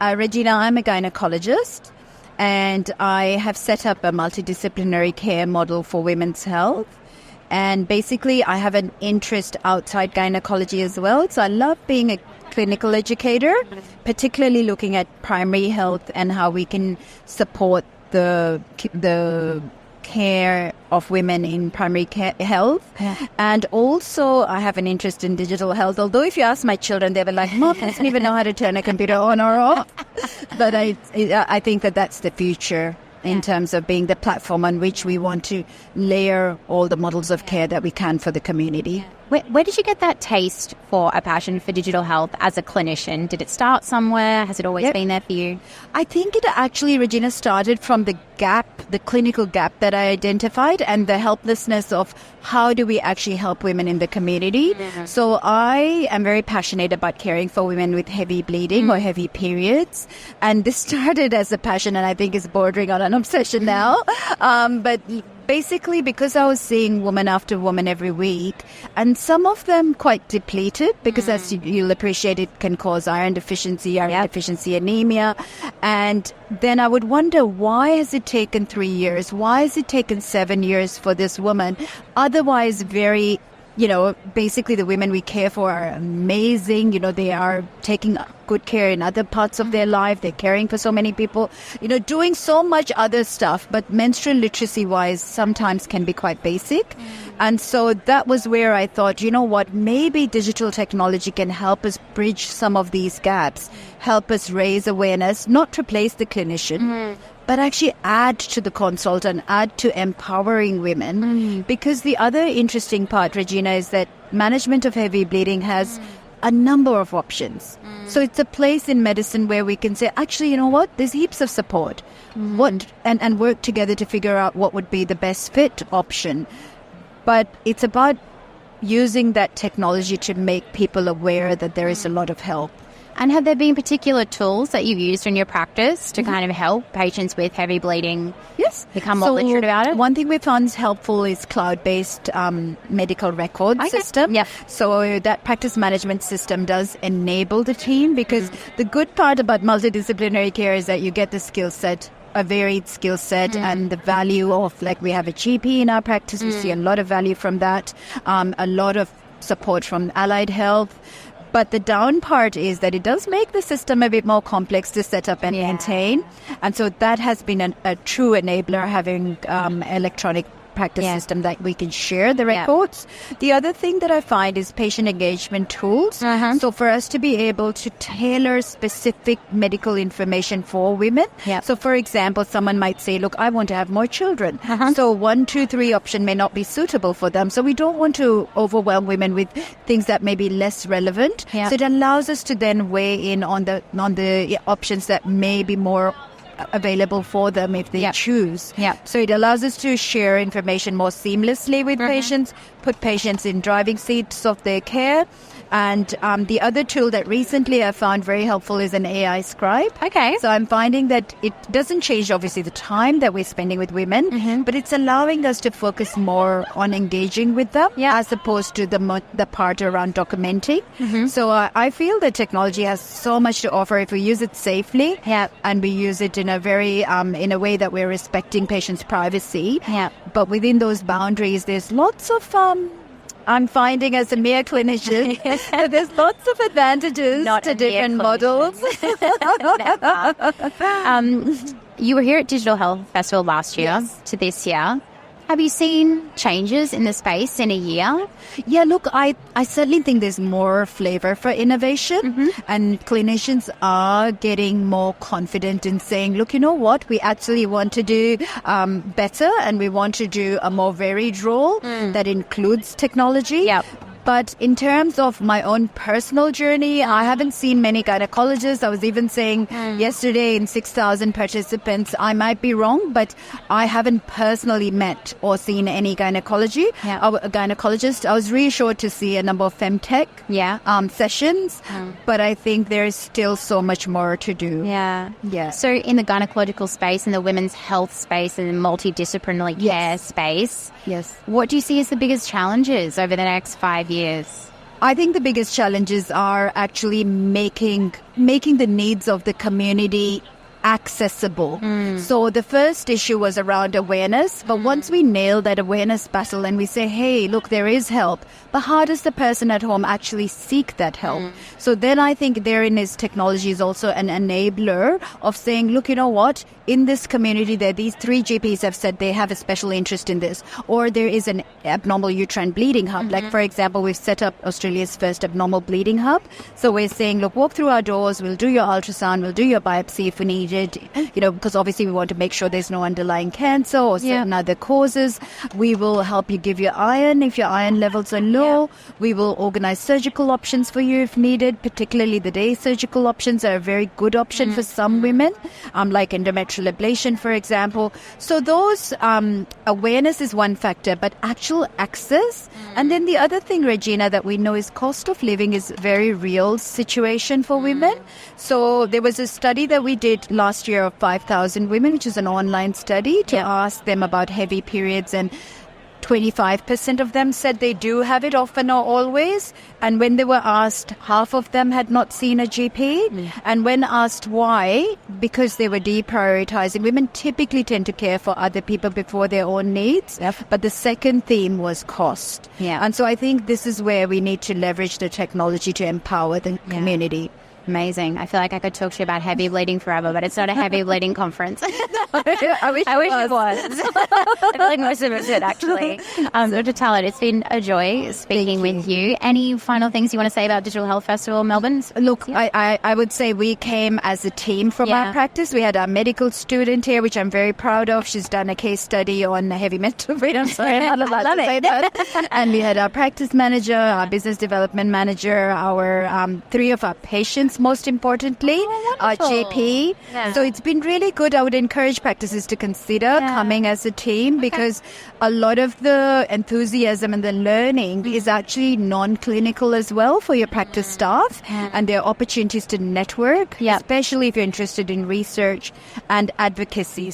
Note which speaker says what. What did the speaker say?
Speaker 1: Regina, I'm a gynecologist, and I have set up a multidisciplinary care model for women's health. And basically, I have an interest outside gynecology as well. So I love being a clinical educator, particularly looking at primary health and how we can support the care of women in primary care health. Yeah. And also, I have an interest in digital health. Although if you ask my children, they were like, Mom doesn't even know how to turn a computer on or off. But I think that that's the future in terms of being the platform on which we want to layer all the models of care that we can for the community.
Speaker 2: Where did you get that taste for a passion for digital health as a clinician? Did it start somewhere? Has it always been there for you?
Speaker 1: I think it actually, Regina, started from the clinical gap that I identified and the helplessness of how do we actually help women in the community. Mm-hmm. So I am very passionate about caring for women with heavy bleeding or heavy periods. And this started as a passion and I think is bordering on an obsession now. But basically, because I was seeing woman after woman every week, and some of them quite depleted, because as you'll appreciate, it can cause iron deficiency anemia. And then I would wonder, why has it taken 3 years? Why has it taken 7 years for this woman? Otherwise, very, basically the women we care for are amazing. They are taking good care in other parts of their life. They're caring for so many people, doing so much other stuff. But menstrual literacy wise, sometimes can be quite basic. And so that was where I thought, maybe digital technology can help us bridge some of these gaps, help us raise awareness, not replace the clinician, but actually add to the consult and add to empowering women. Because the other interesting part, Regina, is that management of heavy bleeding has a number of options. So it's a place in medicine where we can say, actually, there's heaps of support. And work together to figure out what would be the best fit option. But it's about using that technology to make people aware that there is a lot of help.
Speaker 2: And have there been particular tools that you've used in your practice to kind of help patients with heavy bleeding become more literate about it?
Speaker 1: One thing we found helpful is cloud-based medical record system. Yeah. So that practice management system does enable the team, because the good part about multidisciplinary care is that you get the skill set, a varied skill set, and the value of, like, we have a GP in our practice. We see a lot of value from that, a lot of support from allied health. But the down part is that it does make the system a bit more complex to set up and maintain. And so that has been a true enabler, having electronic practice system that we can share the records. The other thing that I find is patient engagement tools. So for us to be able to tailor specific medical information for women. So for example, someone might say, look, I want to have more children. So 1, 2, 3 option may not be suitable for them. So we don't want to overwhelm women with things that may be less relevant. So it allows us to then weigh in on the options that may be more available for them if they choose. So it allows us to share information more seamlessly with patients, put patients in driving seats of their care. And the other tool that recently I found very helpful is an AI scribe. So I'm finding that it doesn't change, obviously, the time that we're spending with women, but it's allowing us to focus more on engaging with them as opposed to the part around documenting. So I feel that technology has so much to offer if we use it safely and we use it in a very in a way that we're respecting patients' privacy. But within those boundaries, there's lots of I'm finding, as a mere clinician, there's lots of advantages to different models.
Speaker 2: You were here at Digital Health Festival last year to this year. Have you seen changes in the space in a year?
Speaker 1: Yeah, look, I certainly think there's more flavor for innovation, and clinicians are getting more confident in saying, look, you know what, we actually want to do better, and we want to do a more varied role that includes technology. But in terms of my own personal journey, I haven't seen many gynecologists. I was even saying yesterday in 6,000 participants, I might be wrong, but I haven't personally met or seen any gynecologist. I was reassured to see a number of femtech sessions, but I think there is still so much more to do.
Speaker 2: So in the gynecological space, in the women's health space, and the multidisciplinary care space, what do you see as the biggest challenges over the next 5 years?
Speaker 1: I think the biggest challenges are actually making the needs of the community accessible. So the first issue was around awareness, but once we nail that awareness battle and we say, hey, look, there is help, but how does the person at home actually seek that help? So then I think therein is technology is also an enabler of saying, look, you know what, in this community there, these 3 GPs have said they have a special interest in this, or there is an abnormal uterine bleeding hub. Like, for example, we've set up Australia's first abnormal bleeding hub. So we're saying, look, walk through our doors, we'll do your ultrasound, we'll do your biopsy if we need it, because obviously we want to make sure there's no underlying cancer or certain other causes. We will help you give your iron if your iron levels are low. We will organize surgical options for you if needed, particularly the day surgical options are a very good option for some women, like endometrial ablation, for example. So those awareness is one factor, but actual access. And then the other thing, Regina, that we know is cost of living is a very real situation for women. So there was a study that we did last year of 5,000 women, which is an online study, to ask them about heavy periods, and 25% of them said they do have it often or always. And when they were asked, half of them had not seen a GP. And when asked why, because they were deprioritizing. Women typically tend to care for other people before their own needs. But the second theme was cost. And so I think this is where we need to leverage the technology to empower the community.
Speaker 2: Amazing. I feel like I could talk to you about heavy bleeding forever, but it's not a heavy bleeding conference.
Speaker 1: I wish it was.
Speaker 2: I feel like most of us did, actually. Dr. Talat, it's been a joy speaking with you. Any final things you want to say about Digital Health Festival Melbourne?
Speaker 1: Look, I would say we came as a team from our practice. We had our medical student here, which I'm very proud of. She's done a case study on heavy menstrual bleeding. I'm sorry, I'm not allowed to say that. And we had our practice manager, our business development manager, our 3 of our patients, most importantly, our GP. So it's been really good. I would encourage practices to consider coming as a team, because a lot of the enthusiasm and the learning is actually non-clinical as well for your practice staff, and there are opportunities to network, especially if you're interested in research and advocacy.